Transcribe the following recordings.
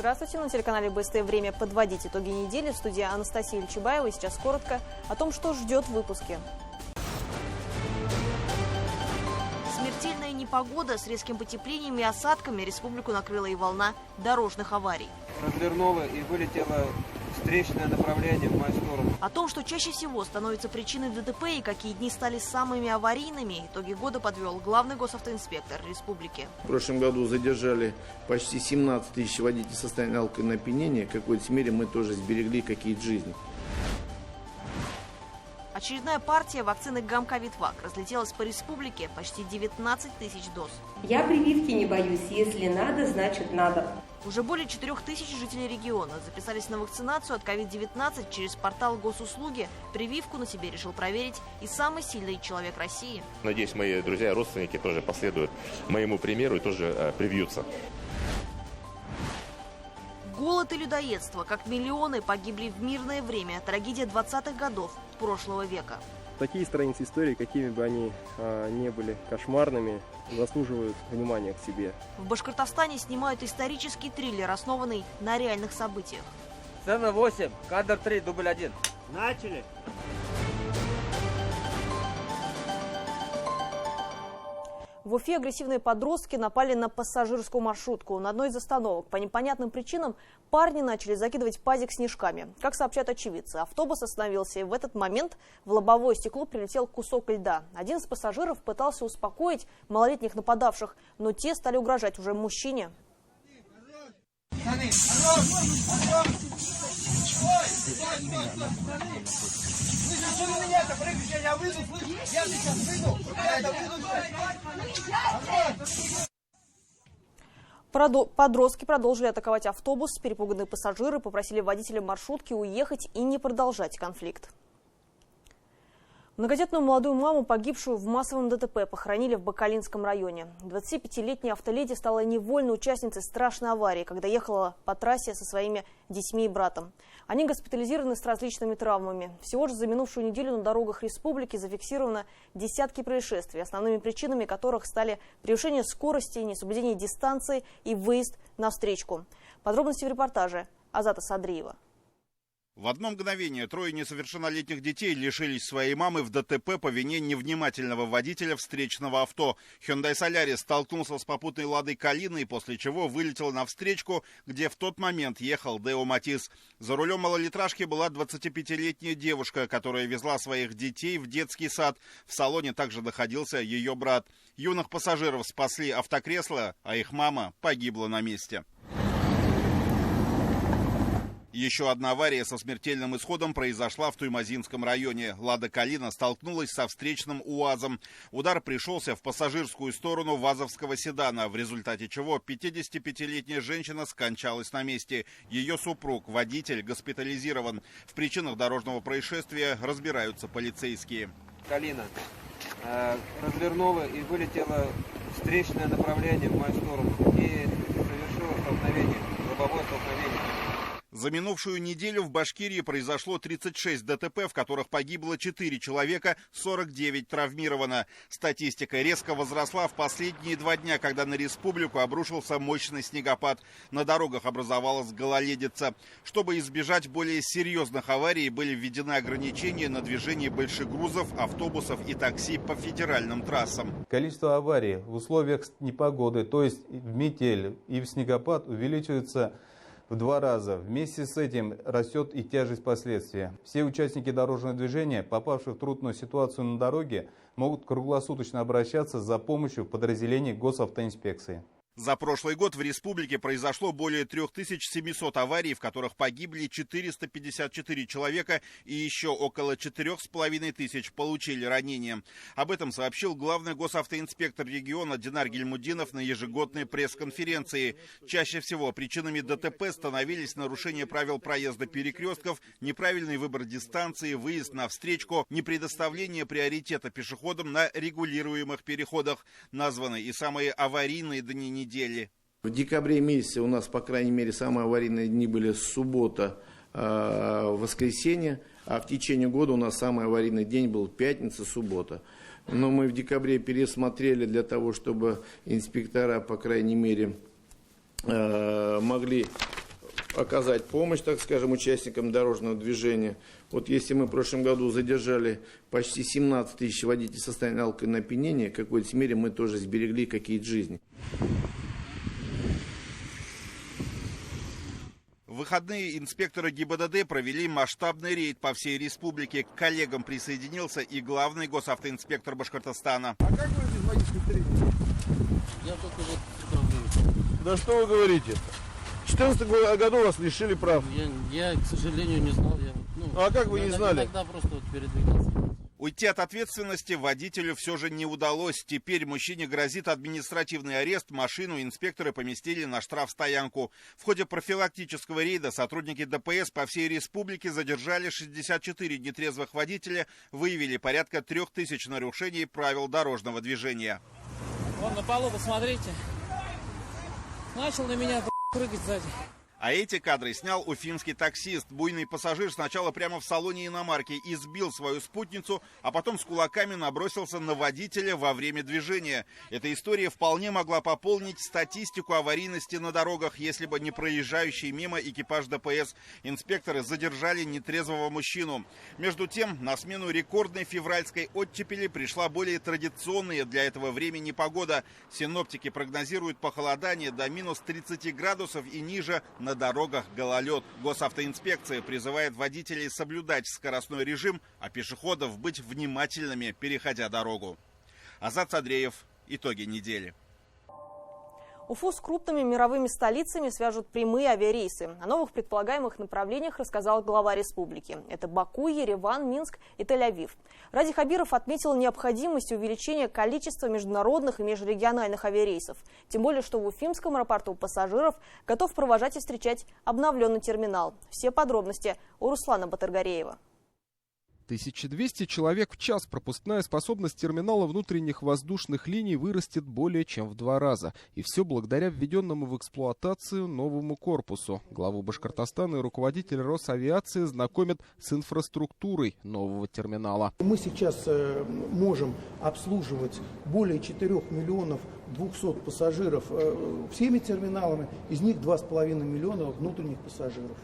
Здравствуйте, на телеканале БСТ время подводить итоги недели. В студии Анастасия Ильчебаева. И сейчас коротко о том, что ждет в выпуске. Смертельная непогода с резким потеплением и осадками. Республику накрыла и волна дорожных аварий. Развернула и вылетела встречное направление в мою сторону. О том, что чаще всего становится причиной ДТП и какие дни стали самыми аварийными, итоги года подвел главный госавтоинспектор республики. В прошлом году задержали почти 17 тысяч водителей в состоянии алкогольного опьянения. В какой-то мере мы тоже сберегли какие-то жизни. Очередная партия вакцины Гамковид-Вак разлетелась по республике, почти 19 тысяч доз. Я прививки не боюсь, если надо, значит надо. Уже более 4 тысяч жителей региона записались на вакцинацию от COVID-19 через портал госуслуги. Прививку на себе решил проверить и самый сильный человек России. Надеюсь, мои друзья и родственники тоже последуют моему примеру и тоже привьются. Голод и людоедство, как миллионы погибли в мирное время. Трагедия 20-х годов прошлого века. Такие страницы истории, какими бы они ни были кошмарными, заслуживают внимания к себе. В Башкортостане снимают исторический триллер, основанный на реальных событиях. Сцена 8, кадр 3, дубль 1. Начали! В Уфе агрессивные подростки напали на пассажирскую маршрутку. На одной из остановок по непонятным причинам парни начали закидывать пазик снежками. Как сообщают очевидцы, автобус остановился, и в этот момент в лобовое стекло прилетел кусок льда. Один из пассажиров пытался успокоить малолетних нападавших, но те стали угрожать уже мужчине. Подростки продолжили атаковать автобус. Перепуганные пассажиры попросили водителя маршрутки уехать и не продолжать конфликт. Многодетную молодую маму, погибшую в массовом ДТП, похоронили в Бакалинском районе. 25-летняя автоледи стала невольной участницей страшной аварии, когда ехала по трассе со своими детьми и братом. Они госпитализированы с различными травмами. Всего же за минувшую неделю на дорогах республики зафиксировано десятки происшествий, основными причинами которых стали превышение скорости, несоблюдение дистанции и выезд на встречку. Подробности в репортаже Азата Садриева. В одно мгновение трое несовершеннолетних детей лишились своей мамы в ДТП по вине невнимательного водителя встречного авто. Hyundai Solaris столкнулся с попутной Ладой Калиной, после чего вылетел на встречку, где в тот момент ехал Део Матис. За рулем малолитражки была 25-летняя девушка, которая везла своих детей в детский сад. В салоне также находился ее брат. Юных пассажиров спасли автокресла, а их мама погибла на месте. Еще одна авария со смертельным исходом произошла в Туймазинском районе. Лада Калина столкнулась со встречным УАЗом. Удар пришелся в пассажирскую сторону вазовского седана, в результате чего 55-летняя женщина скончалась на месте. Ее супруг, водитель, госпитализирован. В причинах дорожного происшествия разбираются полицейские. Калина развернула и вылетела встречное направление в мою сторону и совершила столкновение, лобовое столкновение. За минувшую неделю в Башкирии произошло 36 ДТП, в которых погибло 4 человека, 49 травмировано. Статистика резко возросла в последние 2 дня, когда на республику обрушился мощный снегопад. На дорогах образовалась гололедица. Чтобы избежать более серьезных аварий, были введены ограничения на движение больших грузов, автобусов и такси по федеральным трассам. Количество аварий в условиях непогоды, то есть в метель и в снегопад, увеличивается в 2 раза. Вместе с этим растет и тяжесть последствий. Все участники дорожного движения, попавшие в трудную ситуацию на дороге, могут круглосуточно обращаться за помощью в подразделении госавтоинспекции. За прошлый год в республике произошло более 3700 аварий, в которых погибли 454 человека и еще около 4500 получили ранения. Об этом сообщил главный госавтоинспектор региона Динар Гильмудинов на ежегодной пресс-конференции. Чаще всего причинами ДТП становились нарушение правил проезда перекрестков, неправильный выбор дистанции, выезд на встречку, непредоставление приоритета пешеходам на регулируемых переходах. Названы и самые аварийные дни недели. В декабре месяце у нас, по крайней мере, самые аварийные дни были суббота, воскресенье, а в течение года у нас самый аварийный день был пятница, суббота. Но мы в декабре пересмотрели для того, чтобы инспектора, по крайней мере, могли оказать помощь, так скажем, участникам дорожного движения. Вот если мы в прошлом году задержали почти 17 тысяч водителей в состоянии алкогольного опьянения, в какой-то мере мы тоже сберегли какие-то жизни. В выходные инспекторы ГИБДД провели масштабный рейд по всей республике. К коллегам присоединился и главный госавтоинспектор Башкортостана. А как вы здесь водительский тренинг? Я только вот управляю. Да что вы говорите? В 2014 году вас лишили прав. Я, к сожалению, не знал. А как вы не знали? Тогда просто вот передвигался. Уйти от ответственности водителю все же не удалось. Теперь мужчине грозит административный арест. Машину инспекторы поместили на штрафстоянку. В ходе профилактического рейда сотрудники ДПС по всей республике задержали 64 нетрезвых водителя, выявили порядка 3000 нарушений правил дорожного движения. Вон на полу, посмотрите. Начал на меня прыгать сзади. А эти кадры снял уфимский таксист. Буйный пассажир сначала прямо в салоне иномарки избил свою спутницу, а потом с кулаками набросился на водителя во время движения. Эта история вполне могла пополнить статистику аварийности на дорогах, если бы не проезжающий мимо экипаж ДПС. Инспекторы задержали нетрезвого мужчину. Между тем, на смену рекордной февральской оттепели пришла более традиционная для этого времени погода. Синоптики прогнозируют похолодание до минус 30 градусов и ниже на дорогах гололед. Госавтоинспекция призывает водителей соблюдать скоростной режим, а пешеходов быть внимательными, переходя дорогу. Азат Садреев. Итоги недели. Уфу с крупными мировыми столицами свяжут прямые авиарейсы. О новых предполагаемых направлениях рассказал глава республики. Это Баку, Ереван, Минск и Тель-Авив. Ради Хабиров отметил необходимость увеличения количества международных и межрегиональных авиарейсов. Тем более, что в Уфимском аэропорту пассажиров готов провожать и встречать обновленный терминал. Все подробности у Руслана Батыргареева. 1200 человек в час. Пропускная способность терминала внутренних воздушных линий вырастет более чем в 2 раза. И все благодаря введенному в эксплуатацию новому корпусу. Главу Башкортостана и руководитель Росавиации знакомят с инфраструктурой нового терминала. Мы сейчас можем обслуживать более 4 миллионов 200 пассажиров всеми терминалами, из них 2,5 миллиона внутренних пассажиров.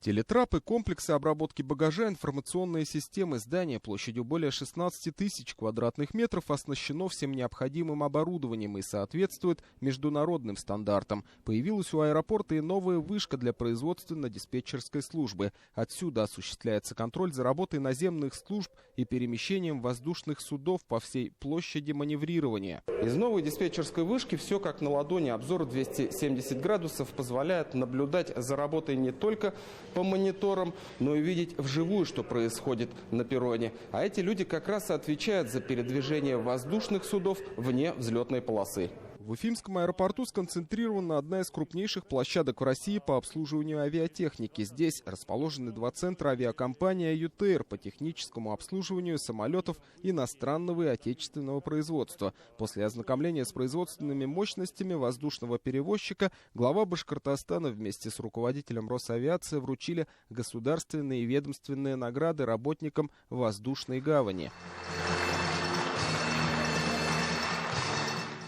Телетрапы, комплексы обработки багажа, информационные системы, здание площадью более 16 тысяч квадратных метров оснащено всем необходимым оборудованием и соответствует международным стандартам. Появилась у аэропорта и новая вышка для производственно-диспетчерской службы. Отсюда осуществляется контроль за работой наземных служб и перемещением воздушных судов по всей площади маневрирования. Из новой диспетчерской вышки все как на ладони. Обзор 270 градусов позволяет наблюдать за работой не только по мониторам, но и видеть вживую, что происходит на перроне. А эти люди как раз отвечают за передвижение воздушных судов вне взлетной полосы. В Уфимском аэропорту сконцентрирована одна из крупнейших площадок в России по обслуживанию авиатехники. Здесь расположены 2 центра авиакомпании «ЮТР» по техническому обслуживанию самолетов иностранного и отечественного производства. После ознакомления с производственными мощностями воздушного перевозчика глава Башкортостана вместе с руководителем Росавиации вручили государственные и ведомственные награды работникам воздушной гавани.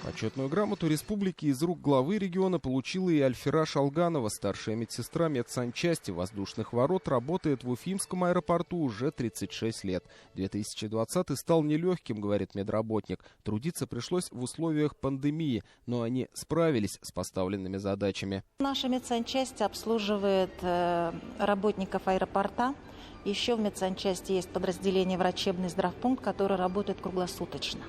Почетную грамоту республики из рук главы региона получила и Альфира Шалганова. Старшая медсестра медсанчасти воздушных ворот работает в Уфимском аэропорту уже 36 лет. 2020 стал нелегким, говорит медработник. Трудиться пришлось в условиях пандемии, но они справились с поставленными задачами. Наша медсанчасть обслуживает работников аэропорта. Еще в медсанчасти есть подразделение врачебный здравпункт, который работает круглосуточно.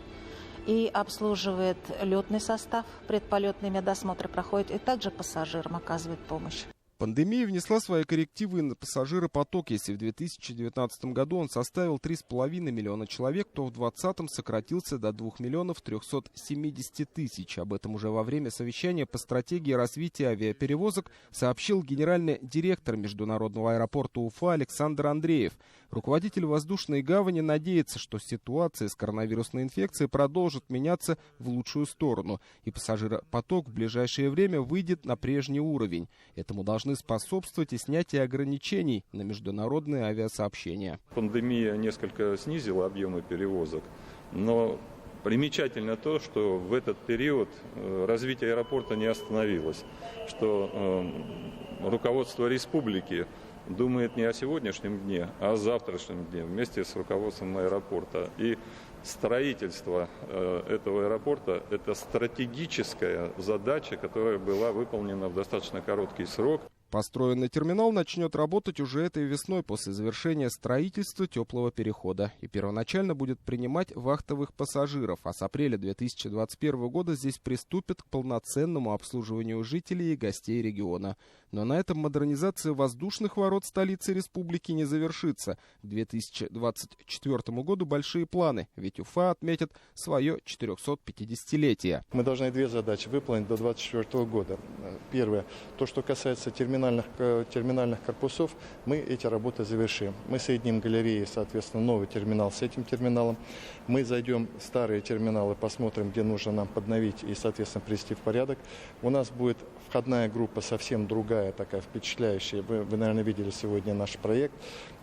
И обслуживает летный состав, предполетный медосмотр проходит, и также пассажирам оказывает помощь. Пандемия внесла свои коррективы на пассажиропоток. Если в 2019 году он составил 3,5 миллиона человек, то в 2020 сократился до 2 миллионов 370 тысяч. Об этом уже во время совещания по стратегии развития авиаперевозок сообщил генеральный директор Международного аэропорта Уфа Александр Андреев. Руководитель воздушной гавани надеется, что ситуация с коронавирусной инфекцией продолжит меняться в лучшую сторону, и пассажиропоток в ближайшее время выйдет на прежний уровень. Этому должны способствовать и снятие ограничений на международные авиасообщения. Пандемия несколько снизила объемы перевозок, но Примечательно то, что в этот период развитие аэропорта не остановилось, что руководство республики думает не о сегодняшнем дне, а о завтрашнем дне вместе с руководством аэропорта. И строительство этого аэропорта – это стратегическая задача, которая была выполнена в достаточно короткий срок. Построенный терминал начнет работать уже этой весной после завершения строительства теплого перехода и первоначально будет принимать вахтовых пассажиров, а с апреля 2021 года здесь приступят к полноценному обслуживанию жителей и гостей региона. Но на этом модернизация воздушных ворот столицы республики не завершится. К 2024 году большие планы, ведь Уфа отметит свое 450-летие. Мы должны две задачи выполнить до 2024 года. Первое, то, что касается терминальных корпусов, мы эти работы завершим. Мы соединим галереи, соответственно, новый терминал с этим терминалом. Мы зайдем в старые терминалы, посмотрим, где нужно нам подновить и, соответственно, привести в порядок. У нас будет входная группа совсем другая, такая впечатляющая. Вы, наверное, видели сегодня наш проект.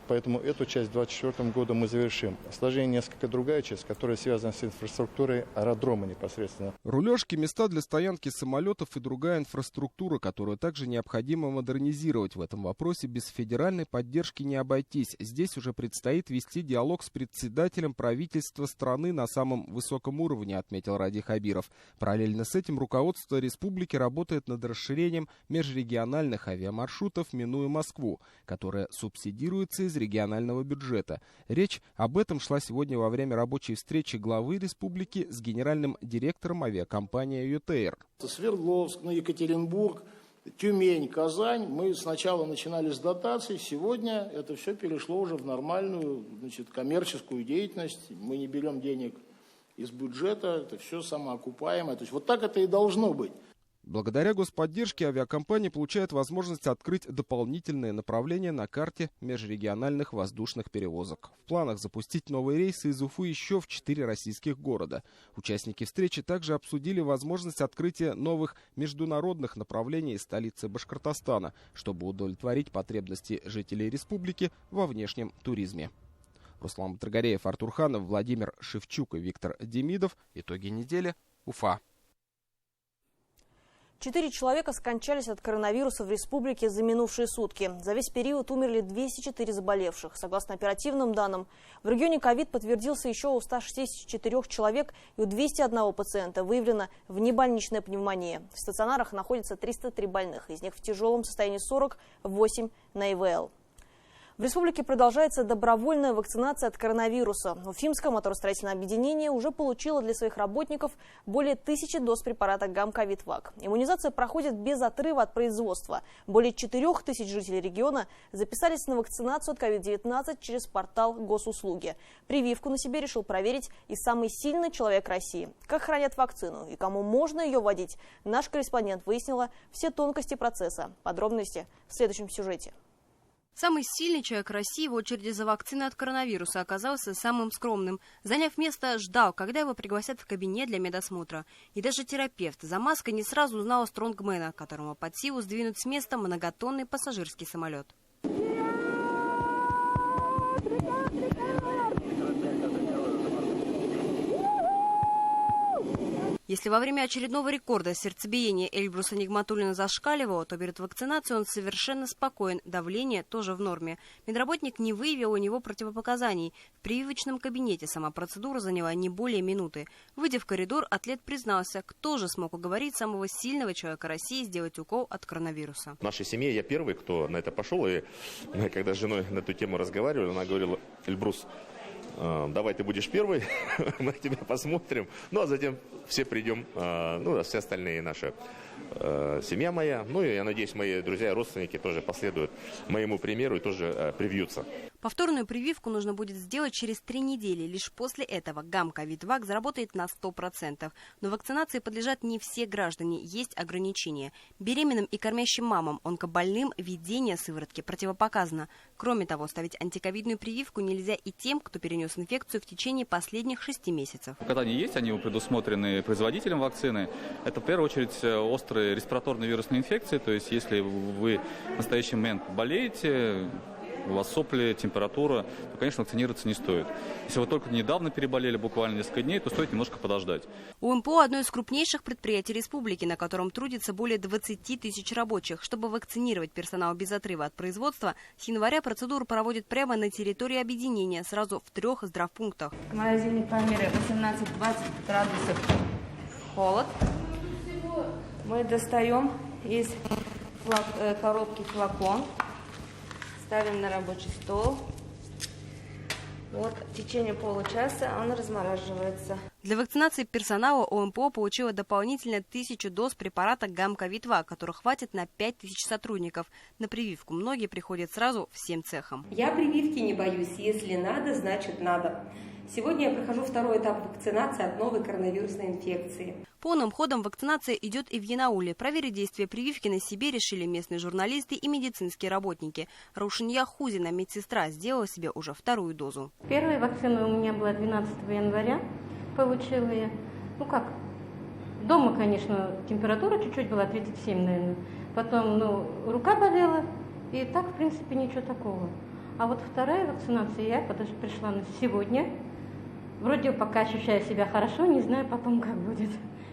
Поэтому эту часть в 2024 году мы завершим. Сложение несколько другая часть, которая связана с инфраструктурой аэродрома непосредственно. Рулежки, места для стоянки самолетов и другая инфраструктура, которую также необходимо модернизировать. В этом вопросе без федеральной поддержки не обойтись. Здесь уже предстоит вести диалог с председателем правительства страны на самом высоком уровне, отметил Ради Хабиров. Параллельно с этим руководство республики работает над расширением межрегиональных авиамаршрутов, минуя Москву, которая субсидируется из регионального бюджета. Речь об этом шла сегодня во время рабочей встречи главы республики с генеральным директором авиакомпании «ЮТР». Свердловск, Екатеринбург, Тюмень, Казань. Мы сначала начинали с дотаций, сегодня это все перешло уже в нормальную, коммерческую деятельность. Мы не берем денег из бюджета, это все самоокупаемое. То есть вот так это и должно быть. Благодаря господдержке авиакомпания получает возможность открыть дополнительные направления на карте межрегиональных воздушных перевозок. В планах запустить новые рейсы из Уфы еще в 4 российских города. Участники встречи также обсудили возможность открытия новых международных направлений из столицы Башкортостана, чтобы удовлетворить потребности жителей республики во внешнем туризме. Руслан Батыргареев, Артур Ханов, Владимир Шевчук и Виктор Демидов. Итоги недели. Уфа. 4 человека скончались от коронавируса в республике за минувшие сутки. За весь период умерли 204 заболевших. Согласно оперативным данным, в регионе ковид подтвердился еще у 164 человек и у 201 пациента выявлена внебольничная пневмония. В стационарах находится 303 больных, из них в тяжелом состоянии 48 на ИВЛ. В республике продолжается добровольная вакцинация от коронавируса. Уфимское моторостроительное объединение уже получило для своих работников более 1000 доз препарата Гамковид-Вак. Иммунизация проходит без отрыва от производства. Более 4000 жителей региона записались на вакцинацию от COVID-19 через портал Госуслуги. Прививку на себе решил проверить и самый сильный человек России. Как хранят вакцину и кому можно ее вводить, наш корреспондент выяснила все тонкости процесса. Подробности в следующем сюжете. Самый сильный человек России в очереди за вакциной от коронавируса оказался самым скромным. Заняв место, ждал, когда его пригласят в кабинет для медосмотра. И даже терапевт за маской не сразу узнал стронгмена, которому под силу сдвинуть с места многотонный пассажирский самолет. Если во время очередного рекорда сердцебиение Эльбруса Нигматуллина зашкаливало, то перед вакцинацией он совершенно спокоен, давление тоже в норме. Медработник не выявил у него противопоказаний. В прививочном кабинете сама процедура заняла не более минуты. Выйдя в коридор, атлет признался, кто же смог уговорить самого сильного человека России сделать укол от коронавируса. В нашей семье я первый, кто на это пошел, и когда с женой на эту тему разговаривали, она говорила: Эльбрус, давай ты будешь первый, мы на тебя посмотрим, ну а затем все придем, ну а все остальные наши, семья моя, ну и я надеюсь, мои друзья и родственники тоже последуют моему примеру и тоже привьются. Повторную прививку нужно будет сделать через 3 недели. Лишь после этого Гамковид-Вак заработает на 100%. Но вакцинации подлежат не все граждане, есть ограничения. Беременным и кормящим мамам, онкобольным введение сыворотки противопоказано. Кроме того, ставить антиковидную прививку нельзя и тем, кто перенес инфекцию в течение последних 6 месяцев. Показания есть, они предусмотрены производителем вакцины. Это в первую очередь острые респираторные вирусные инфекции. То есть если вы в настоящий момент болеете, у вас сопли, температура, то, конечно, вакцинироваться не стоит. Если вы только недавно переболели, буквально несколько дней, то стоит немножко подождать. УМПО – одно из крупнейших предприятий республики, на котором трудится более 20 тысяч рабочих. Чтобы вакцинировать персонал без отрыва от производства, с января процедуру проводят прямо на территории объединения, сразу в 3 здравпунктах. Морозильник померяю 18-20 градусов холод. Мы достаем из коробки флакон, ставим на рабочий стол. Вот, в течение получаса он размораживается. Для вакцинации персонала ОМПО получила дополнительно 1000 доз препарата Гамковид-2, которых хватит на 5000 сотрудников. На прививку многие приходят сразу всем цехам. Я прививки не боюсь. Если надо, значит надо. Сегодня я прохожу второй этап вакцинации от новой коронавирусной инфекции. Полным ходом вакцинация идет и в Янауле. Проверить действие прививки на себе решили местные журналисты и медицинские работники. Раушания Хузина, медсестра, сделала себе уже 2-ю дозу. Первая вакцина у меня была 12 января. Получила я. Дома, конечно, температура чуть-чуть была, 37, наверное. Потом, рука болела. И так, в принципе, ничего такого. А вот 2-я вакцинация, я пришла на сегодня. Вроде пока ощущаю себя хорошо, не знаю потом, как будет.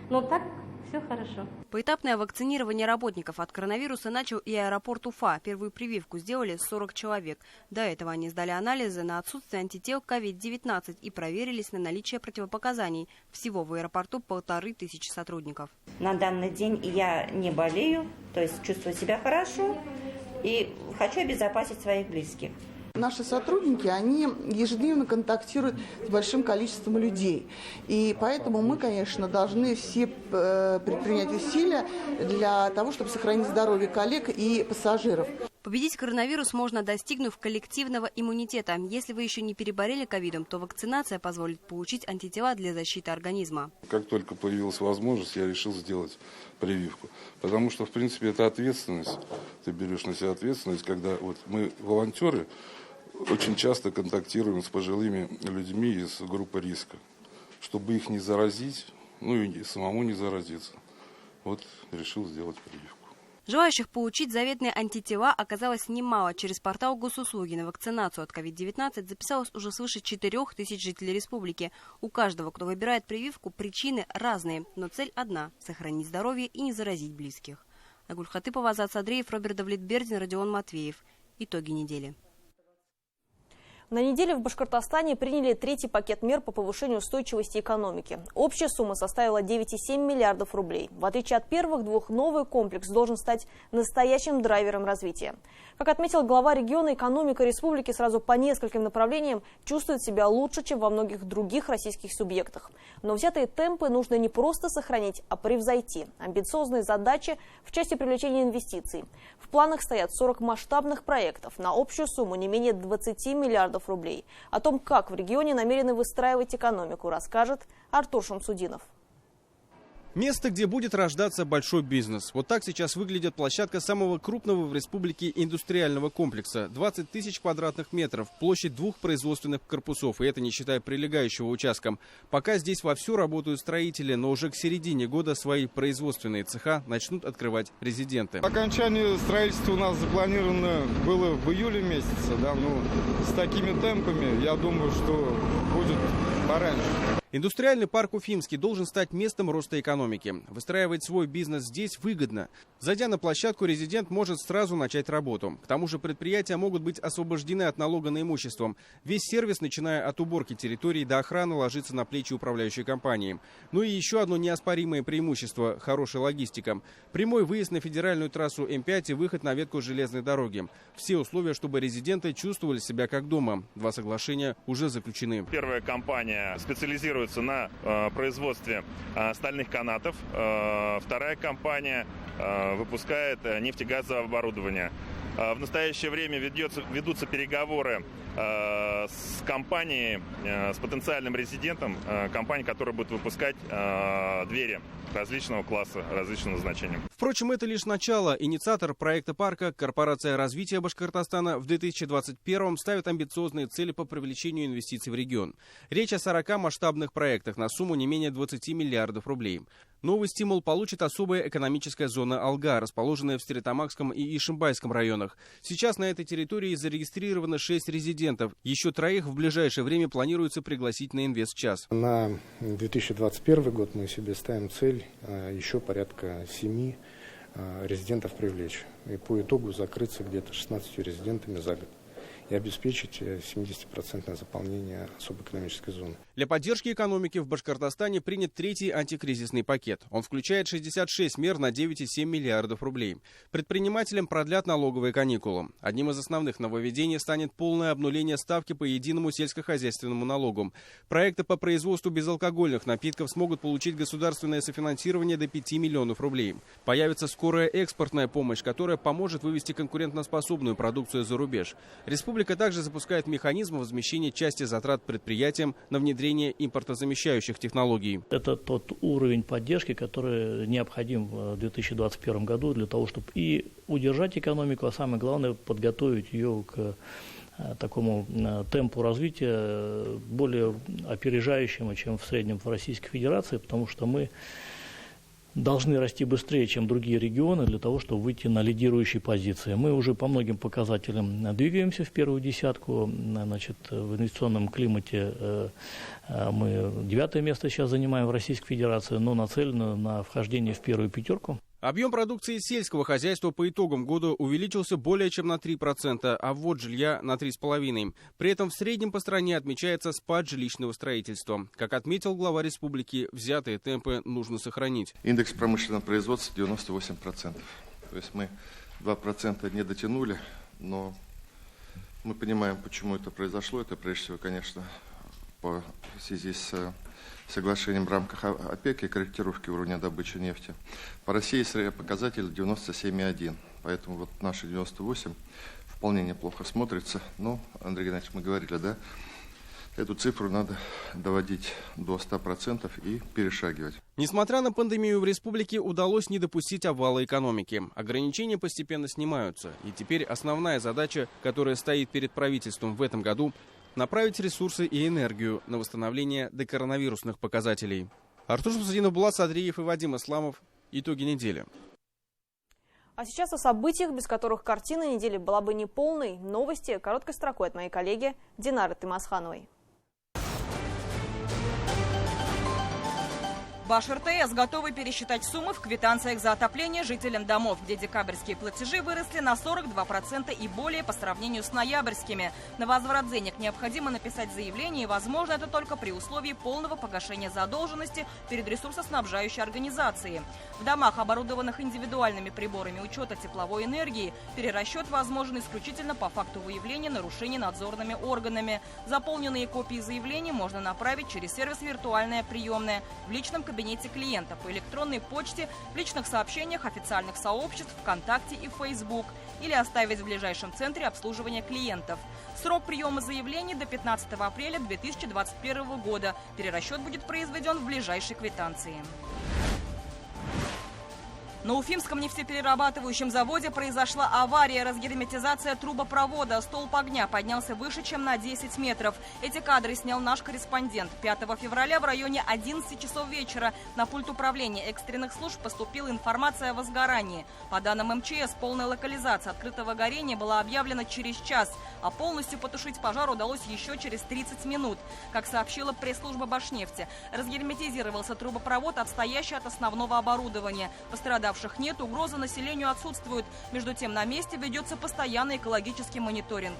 Но так все хорошо. Поэтапное вакцинирование работников от коронавируса начал и аэропорт Уфа. Первую прививку сделали 40 человек. До этого они сдали анализы на отсутствие антител к COVID-19 и проверились на наличие противопоказаний. Всего в аэропорту 1500 сотрудников. На данный день я не болею, то есть чувствую себя хорошо и хочу обезопасить своих близких. Наши сотрудники, они ежедневно контактируют с большим количеством людей. И поэтому мы, конечно, должны все предпринять усилия для того, чтобы сохранить здоровье коллег и пассажиров. Победить коронавирус можно, достигнув коллективного иммунитета. Если вы еще не переболели ковидом, то вакцинация позволит получить антитела для защиты организма. Как только появилась возможность, я решил сделать прививку. Потому что, в принципе, это ответственность. Ты берешь на себя ответственность, когда мы, волонтеры, очень часто контактируем с пожилыми людьми из группы риска, чтобы их не заразить, и самому не заразиться. Решил сделать прививку. Желающих получить заветные антитела оказалось немало. Через портал госуслуги на вакцинацию от COVID-19 записалось уже свыше 4000 жителей республики. У каждого, кто выбирает прививку, причины разные, но цель одна – сохранить здоровье и не заразить близких. Агуль Хатыпова, Азат Садреев, Роберт Давлетбердин, Родион Матвеев. Итоги недели. На неделе в Башкортостане приняли 3-й пакет мер по повышению устойчивости экономики. Общая сумма составила 9,7 миллиардов рублей. В отличие от первых 2, новый комплекс должен стать настоящим драйвером развития. Как отметил глава региона, экономика республики сразу по нескольким направлениям чувствует себя лучше, чем во многих других российских субъектах. Но взятые темпы нужно не просто сохранить, а превзойти. Амбициозные задачи в части привлечения инвестиций. В планах стоят 40 масштабных проектов на общую сумму не менее 20 миллиардов рублей. О том, как в регионе намерены выстраивать экономику, расскажет Артур Шамсудинов. Место, где будет рождаться большой бизнес. Вот так сейчас выглядит площадка самого крупного в республике индустриального комплекса. 20 тысяч квадратных метров, площадь 2 производственных корпусов, и это не считая прилегающего участка. Пока здесь вовсю работают строители, но уже к середине года свои производственные цеха начнут открывать резиденты. Окончание строительства у нас запланировано было в июле месяце, с такими темпами, я думаю, что будет пораньше. Индустриальный парк Уфимский должен стать местом роста экономики. Выстраивать свой бизнес здесь выгодно. Зайдя на площадку, резидент может сразу начать работу. К тому же предприятия могут быть освобождены от налога на имущество. Весь сервис, начиная от уборки территории до охраны, ложится на плечи управляющей компании. Ну и еще одно неоспоримое преимущество – хорошая логистика. Прямой выезд на федеральную трассу М5 и выход на ветку железной дороги. Все условия, чтобы резиденты чувствовали себя как дома. 2 соглашения уже заключены. Первая компания специализируется на производстве стальных канатов. Вторая компания выпускает нефтегазовое оборудование. В настоящее время ведутся переговоры с компанией, с потенциальным резидентом, компанией, которая будет выпускать двери различного класса, различного назначения. Впрочем, это лишь начало. Инициатор проекта парка, Корпорация развития Башкортостана, в 2021-м ставит амбициозные цели по привлечению инвестиций в регион. Речь о 40 масштабных проектах на сумму не менее 20 миллиардов рублей. Новый стимул получит особая экономическая зона Алга, расположенная в Стерлитамакском и Ишимбайском районах. Сейчас на этой территории зарегистрировано 6 резидентов. Еще 3 в ближайшее время планируется пригласить на инвестчас. На 2021 год мы себе ставим цель еще порядка 7 резидентов привлечь. И по итогу закрыться где-то 16 резидентами за год и обеспечить 70% заполнение особой экономической зоны. Для поддержки экономики в Башкортостане принят 3-й антикризисный пакет. Он включает 66 мер на 9,7 миллиардов рублей. Предпринимателям продлят налоговые каникулы. Одним из основных нововведений станет полное обнуление ставки по единому сельскохозяйственному налогу. Проекты по производству безалкогольных напитков смогут получить государственное софинансирование до 5 миллионов рублей. Появится скорая экспортная помощь, которая поможет вывести конкурентоспособную продукцию за рубеж. Республика также запускает механизм возмещения части затрат предприятиям на внедрение импортозамещающих технологий. Это тот уровень поддержки, который необходим в 2021 году для того, чтобы и удержать экономику, а самое главное подготовить ее к такому темпу развития более опережающему, чем в среднем в Российской Федерации, потому что мы должны расти быстрее, чем другие регионы, для того, чтобы выйти на лидирующие позиции. Мы уже по многим показателям двигаемся в первую десятку. Значит, в инвестиционном климате мы 9-е место сейчас занимаем в Российской Федерации, но нацелены на вхождение в первую 5. Объем продукции сельского хозяйства по итогам года увеличился более чем на 3%, а ввод жилья на 3,5%. При этом в среднем по стране отмечается спад жилищного строительства. Как отметил глава республики, взятые темпы нужно сохранить. Индекс промышленного производства 98%. То есть мы 2% не дотянули, но мы понимаем, почему это произошло. Это прежде всего, конечно, в связи с соглашением в рамках ОПЕК и корректировки уровня добычи нефти. По России средний показатель 97,1, поэтому вот наши 98 вполне неплохо смотрится. Но, Андрей Геннадьевич, мы говорили, да, эту цифру надо доводить до 100% и перешагивать. Несмотря на пандемию, в республике удалось не допустить обвала экономики. Ограничения постепенно снимаются. И теперь основная задача, которая стоит перед правительством в этом году – направить ресурсы и энергию на восстановление докоронавирусных показателей. Артур Шамсудинов, Булат Садриев и Вадим Исламов. Итоги недели. А сейчас о событиях, без которых картина недели была бы неполной. Новости короткой строкой от моей коллеги Динары Тымасхановой. БашРТС готовы пересчитать суммы в квитанциях за отопление жителям домов, где декабрьские платежи выросли на 42% и более по сравнению с ноябрьскими. На возврат денег необходимо написать заявление, и возможно это только при условии полного погашения задолженности перед ресурсоснабжающей организацией. В домах, оборудованных индивидуальными приборами учета тепловой энергии, перерасчет возможен исключительно по факту выявления нарушений надзорными органами. Заполненные копии заявлений можно направить через сервис «Виртуальная приемная» в личном кабинете клиента, по электронной почте, в личных сообщениях официальных сообществ ВКонтакте и Facebook или оставить в ближайшем центре обслуживания клиентов. Срок приема заявлений до 15 апреля 2021 года. Перерасчет будет произведен в ближайшей квитанции. На Уфимском нефтеперерабатывающем заводе произошла авария, разгерметизация трубопровода. Столб огня поднялся выше, чем на 10 метров. Эти кадры снял наш корреспондент. 5 февраля в районе 11 часов вечера на пульт управления экстренных служб поступила информация о возгорании. По данным МЧС, полная локализация открытого горения была объявлена через час, а полностью потушить пожар удалось еще через 30 минут. Как сообщила пресс-служба Башнефти, разгерметизировался трубопровод, отстоящий от основного оборудования. Пострадавших нет, угрозы населению отсутствуют. Между тем, на месте ведется постоянный экологический мониторинг.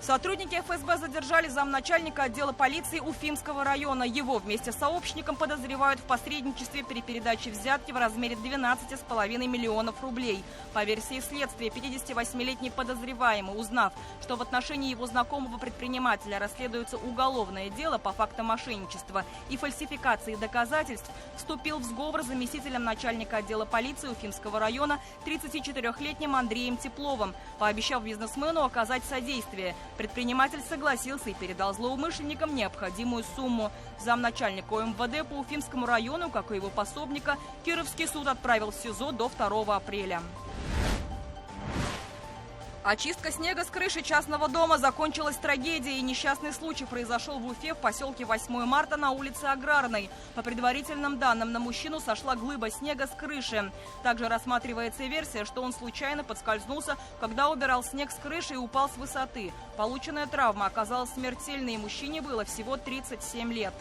Сотрудники ФСБ задержали замначальника отдела полиции Уфимского района. Его вместе с сообщником подозревают в посредничестве при передаче взятки в размере 12,5 миллионов рублей. По версии следствия, 58-летний подозреваемый, узнав, что в отношении его знакомого предпринимателя расследуется уголовное дело по фактам мошенничества и фальсификации доказательств, вступил в сговор с заместителем начальника отдела полиции Уфимского района 34-летним Андреем Тепловым, пообещав бизнесмену оказать содействие. Предприниматель согласился и передал злоумышленникам необходимую сумму. Замначальника ОМВД по Уфимскому району, как и его пособника, Кировский суд отправил в СИЗО до 2 апреля. Очистка снега с крыши частного дома закончилась трагедией. Несчастный случай произошел в Уфе в поселке 8 марта на улице Аграрной. По предварительным данным, на мужчину сошла глыба снега с крыши. Также рассматривается версия, что он случайно подскользнулся, когда убирал снег с крыши и упал с высоты. Полученная травма оказалась смертельной, и мужчине было всего 37 лет.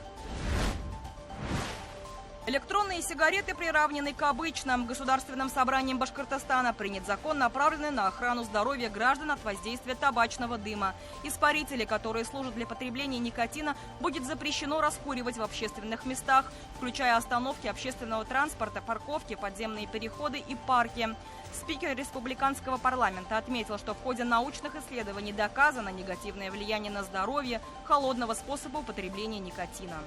Электронные сигареты приравнены к обычным. Государственным собранием Башкортостана принят закон, направленный на охрану здоровья граждан от воздействия табачного дыма. Испарители, которые служат для потребления никотина, будет запрещено раскуривать в общественных местах, включая остановки общественного транспорта, парковки, подземные переходы и парки. Спикер республиканского парламента отметил, что в ходе научных исследований доказано негативное влияние на здоровье холодного способа употребления никотина.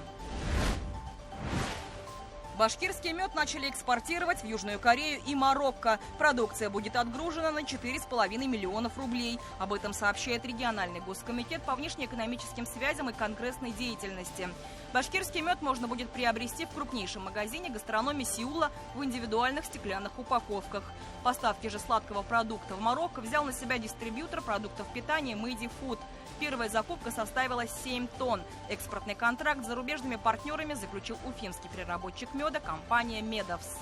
Башкирский мед начали экспортировать в Южную Корею и Марокко. Продукция будет отгружена на 4,5 миллионов рублей. Об этом сообщает региональный госкомитет по внешнеэкономическим связям и конгрессной деятельности. Башкирский мед можно будет приобрести в крупнейшем магазине гастрономии Сеула в индивидуальных стеклянных упаковках. Поставки же сладкого продукта в Марокко взял на себя дистрибьютор продуктов питания Мэйди Фуд. Первая закупка составила 7 тонн. Экспортный контракт с зарубежными партнерами заключил уфимский переработчик меда компания «Медовс».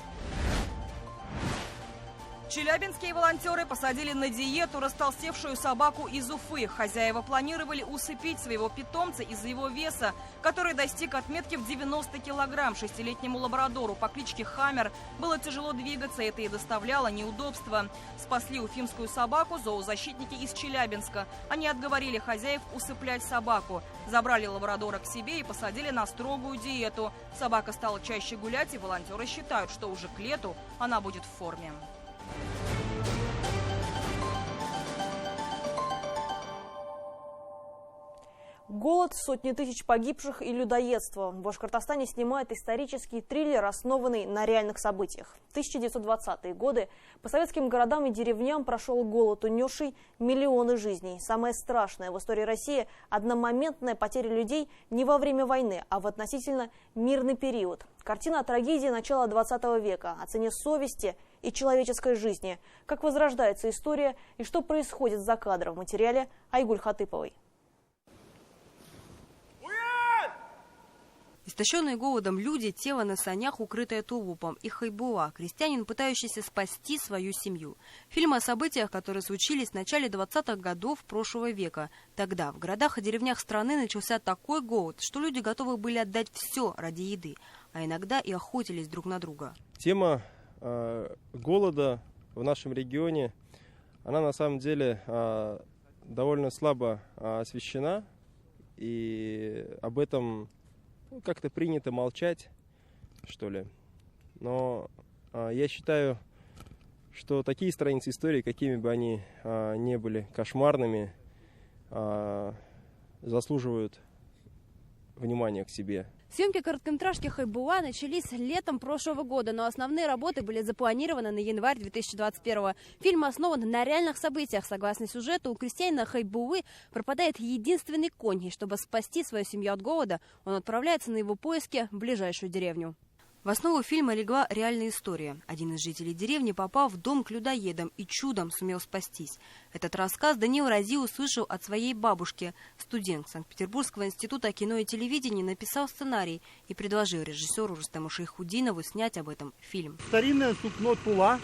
Челябинские волонтеры посадили на диету растолстевшую собаку из Уфы. Хозяева планировали усыпить своего питомца из-за его веса, который достиг отметки в 90 килограмм. 6-летнему лабрадору по кличке Хаммер было тяжело двигаться, это и доставляло неудобства. Спасли уфимскую собаку зоозащитники из Челябинска. Они отговорили хозяев усыплять собаку. Забрали лабрадора к себе и посадили на строгую диету. Собака стала чаще гулять, и волонтеры считают, что уже к лету она будет в форме. Голод, сотни тысяч погибших и людоедство. В Башкортостане снимает исторический триллер, основанный на реальных событиях. В 1920-е годы по советским городам и деревням прошел голод, унесший миллионы жизней. Самое страшное в истории России – одномоментная потеря людей не во время войны, а в относительно мирный период. Картина о трагедии начала 20 века, о цене совести и человеческой жизни. Как возрождается история и что происходит за кадром в материале Айгуль Хатыповой. Истощенные голодом люди, тело на санях, укрытое тулупом, и хайбула, крестьянин, пытающийся спасти свою семью. Фильм о событиях, которые случились в начале 20-х годов прошлого века. Тогда в городах и деревнях страны начался такой голод, что люди готовы были отдать все ради еды, а иногда и охотились друг на друга. Тема голода в нашем регионе, она на самом деле довольно слабо освещена, и об этом как-то принято молчать, что ли. Но я считаю, что такие страницы истории, какими бы они ни были кошмарными, заслуживают внимания к себе. Съемки короткометражки «Хайбула» начались летом прошлого года, но основные работы были запланированы на январь 2021. Фильм основан на реальных событиях. Согласно сюжету, у крестьянина Хайбулы пропадает единственный конь, и чтобы спасти свою семью от голода, он отправляется на его поиски в ближайшую деревню. В основу фильма легла реальная история. Один из жителей деревни попал в дом к людоедам и чудом сумел спастись. Этот рассказ Даниил Рази услышал от своей бабушки. Студент Санкт-Петербургского института кино и телевидения написал сценарий и предложил режиссеру Рустему Шейхудинову снять об этом фильм. Старинное сукно тула,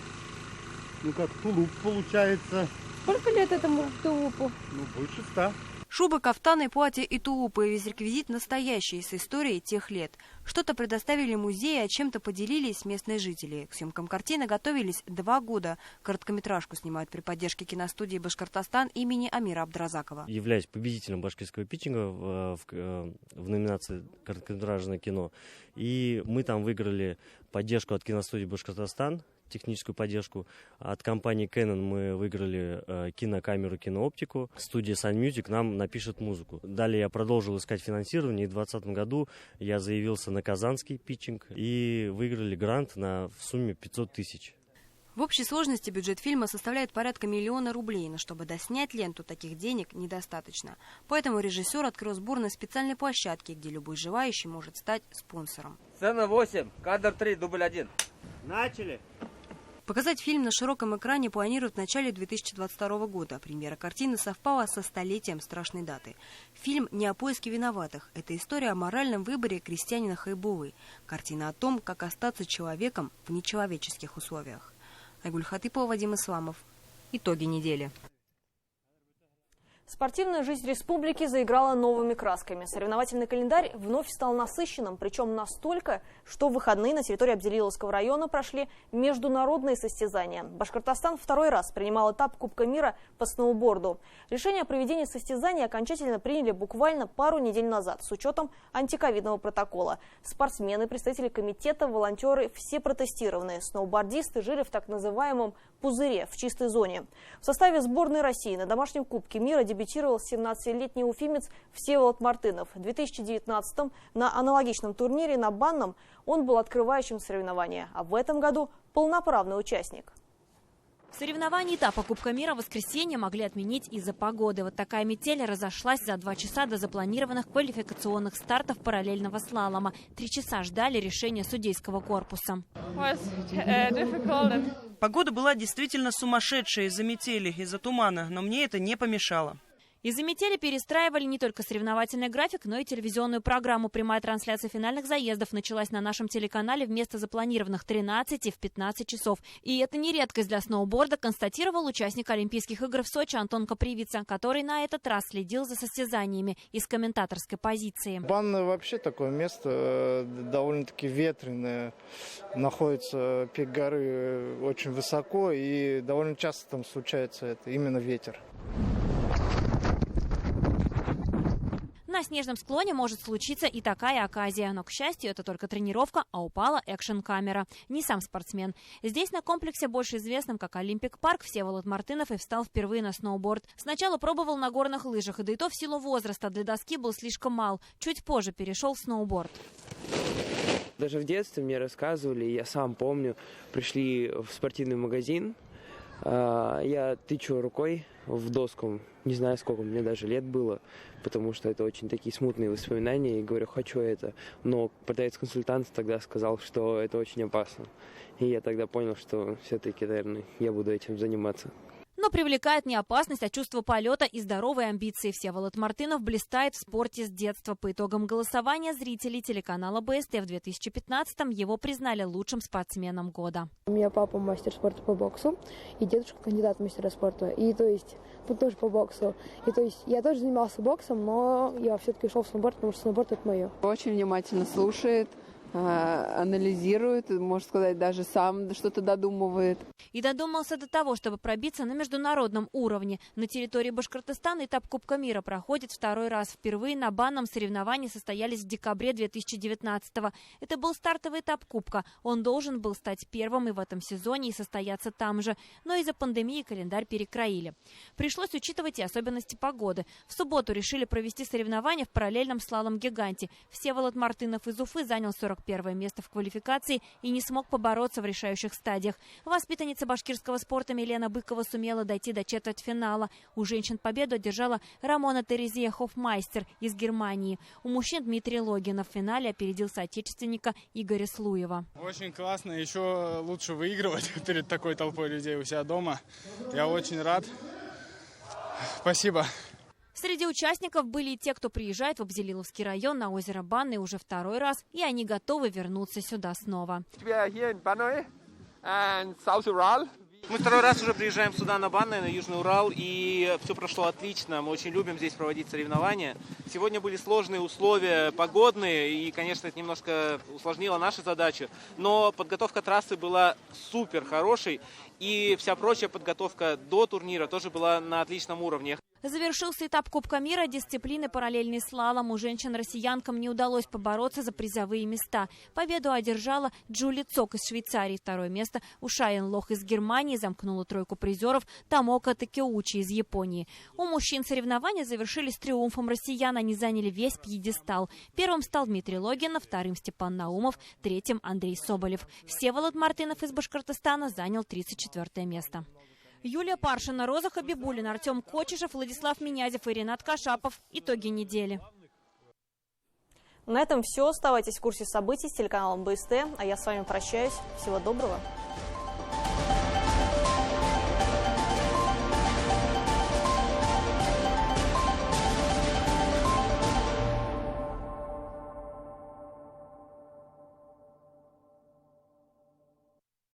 как тулуп получается. Сколько лет этому тулупу? Больше 100. Шубы, кафтаны, платья и тулупы. Весь реквизит настоящий, с историей тех лет. Что-то предоставили музеи, а чем-то поделились местные жители. К съемкам картины готовились 2 года. Короткометражку снимают при поддержке киностудии «Башкортостан» имени Амира Абдразакова. Являюсь победителем башкирского питчинга в номинации «Короткометражное кино». И мы там выиграли поддержку от киностудии «Башкортостан», техническую поддержку. От компании Canon мы выиграли кинокамеру, кинооптику. Студия Sun Music нам напишет музыку. Далее я продолжил искать финансирование, и в 2020 году я заявился на казанский питчинг и выиграли грант в сумме 500 тысяч. В общей сложности бюджет фильма составляет порядка 1 000 000 рублей, но чтобы доснять ленту, таких денег недостаточно. Поэтому режиссер открыл сбор на специальной площадке, где любой желающий может стать спонсором. Сцена 8, кадр 3, дубль 1. Начали. Показать фильм на широком экране планируют в начале 2022 года. Премьера картины совпала со столетием страшной даты. Фильм не о поиске виноватых. Это история о моральном выборе крестьянина Хайбулы. Картина о том, как остаться человеком в нечеловеческих условиях. Айгуль Хатипова, Вадим Исламов. Итоги недели. Спортивная жизнь республики заиграла новыми красками. Соревновательный календарь вновь стал насыщенным, причем настолько, что в выходные на территории Абзелиловского района прошли международные состязания. Башкортостан второй раз принимал этап Кубка мира по сноуборду. Решение о проведении состязаний окончательно приняли буквально пару недель назад с учетом антиковидного протокола. Спортсмены, представители комитета, волонтеры – все протестированные. Сноубордисты жили в так называемом пузыре, в чистой зоне. В составе сборной России на домашнем Кубке мира дебютировал 17-летний уфимец Всеволод Мартынов. В 2019-м на аналогичном турнире на Банном он был открывающим соревнования, а в этом году полноправный участник. Соревнования этапа Кубка мира в воскресенье могли отменить из-за погоды. Вот такая метель разошлась за 2 часа до запланированных квалификационных стартов параллельного слалома. 3 часа ждали решения судейского корпуса. Погода была действительно сумасшедшая из-за метели, из-за тумана, но мне это не помешало. Из-за метели перестраивали не только соревновательный график, но и телевизионную программу. Прямая трансляция финальных заездов началась на нашем телеканале вместо запланированных 13 в 15 часов. И это не редкость для сноуборда, констатировал участник Олимпийских игр в Сочи Антон Капривица, который на этот раз следил за состязаниями из комментаторской позиции. Банное вообще такое место довольно-таки ветреное. Находится пик горы очень высоко, и довольно часто там случается это, именно ветер. На снежном склоне может случиться и такая оказия. Но, к счастью, это только тренировка, а упала экшн-камера. Не сам спортсмен. Здесь, на комплексе, больше известном как Олимпик парк, Всеволод Мартынов и встал впервые на сноуборд. Сначала пробовал на горных лыжах, да и то в силу возраста для доски был слишком мал. Чуть позже перешел в сноуборд. Даже в детстве мне рассказывали, я сам помню, пришли в спортивный магазин, я тычу рукой в доску, не знаю, сколько мне даже лет было, потому что это очень такие смутные воспоминания, и говорю, хочу это. Но продавец-консультант тогда сказал, что это очень опасно. И я тогда понял, что все-таки, наверное, я буду этим заниматься. Но привлекает не опасность, а чувство полета и здоровые амбиции. Всеволод Мартынов блистает в спорте с детства. По итогам голосования зрителей телеканала БСТ в 2015-м его признали лучшим спортсменом года. У меня папа мастер спорта по боксу, и дедушка кандидат в мастера спорта. И то есть тут тоже по боксу. И то есть я тоже занимался боксом, но я все-таки ушел в сноуборд, потому что сноуборд это мое. Очень внимательно слушает, анализирует, можно сказать, даже сам что-то додумывает. И додумался до того, чтобы пробиться на международном уровне. На территории Башкортостана этап Кубка мира проходит второй раз. Впервые на банном соревнования состоялись в декабре 2019-го. Это был стартовый этап Кубка. Он должен был стать первым и в этом сезоне и состояться там же. Но из-за пандемии календарь перекроили. Пришлось учитывать и особенности погоды. В субботу решили провести соревнования в параллельном слалом-гиганте. Всеволод Мартынов из Уфы занял 41 место в квалификации и не смог побороться в решающих стадиях. Воспитанница башкирского спорта Милена Быкова сумела дойти до четвертьфинала. У женщин победу одержала Рамона Терезия Хофмайстер из Германии. У мужчин Дмитрий Логинов в финале опередил соотечественника Игоря Слуева. Очень классно, еще лучше выигрывать перед такой толпой людей у себя дома. Я очень рад. Спасибо. Среди участников были и те, кто приезжает в Абзелиловский район на озеро Банный уже второй раз, и они готовы вернуться сюда снова. Мы второй раз уже приезжаем сюда на Банное, на Южный Урал, и все прошло отлично. Мы очень любим здесь проводить соревнования. Сегодня были сложные условия погодные, и, конечно, это немножко усложнило нашу задачу. Но подготовка трассы была супер хорошей, и вся прочая подготовка до турнира тоже была на отличном уровне. Завершился этап Кубка мира дисциплины параллельный слалом. У женщин-россиянкам не удалось побороться за призовые места. Победу одержала Джули Цок из Швейцарии. Второе место у Шайен Лох из Германии. Замкнула тройку призеров Томока Такеучи из Японии. У мужчин соревнования завершились триумфом россиян. Они заняли весь пьедестал. Первым стал Дмитрий Логинов, вторым Степан Наумов, третьим Андрей Соболев. Всеволод Мартынов из Башкортостана занял 34 место. Юлия Паршина, Роза Хабибулина, Артем Кочешев, Владислав Минязев и Ренат Кашапов. Итоги недели. На этом все. Оставайтесь в курсе событий с телеканалом БСТ. А я с вами прощаюсь. Всего доброго.